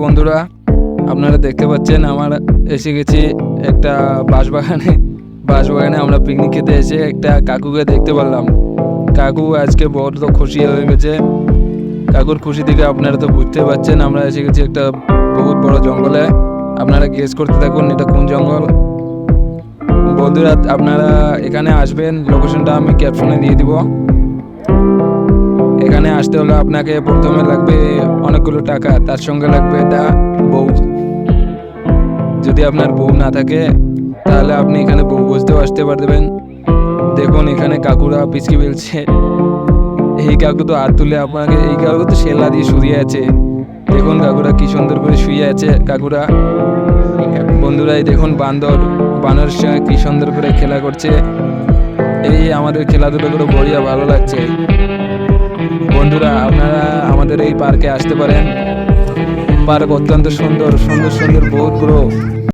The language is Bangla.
বন্ধুরা, আপনারা দেখতে পাচ্ছেন আমার এসে গেছি একটা বাঁশবাগানে আমরা পিকনিক খেতে এসে একটা কাকুকে দেখতে পারলাম। কাকু আজকে বড় খুশি হয়ে গেছে। কাকুর খুশি থেকে আপনারা তো বুঝতে পারছেন আমরা এসে গেছি একটা বহুত বড় জঙ্গলে। আপনারা গেস করতে থাকুন এটা কোন জঙ্গল। বন্ধুরা, আপনারা এখানে আসবেন, লোকেশনটা আমি ক্যাপশনে দিয়ে দিব। এখানে আসতে হলে আপনাকে প্রথমে লাগবে অনেকগুলো টাকা, তার সঙ্গে লাগবে একটা বউ। যদি আপনার বউ না থাকে তাহলে আপনি এখানে বউ বুঝতেও আসতে পারবেন। দেখুন এখানে কাকুরা পিচকি ফেলছে। এই কাকু তো হাত তুলে আপনাকে, এই কাকু তো শেলা দিয়ে শুয়ে আছে। দেখুন কাকুরা কি সুন্দর করে শুয়ে আছে কাকুরা। বন্ধুরা এই দেখুন বানরের সঙ্গে কি সুন্দর করে খেলা করছে। এই আমাদের খেলাধুলো করে বড়িয়া ভালো লাগছে। বন্ধুরা, আপনারা আমাদের এই পার্কে আসতে পারেন। পার্ক অত্যন্ত সুন্দর সুন্দর সুন্দর বহুতগুলো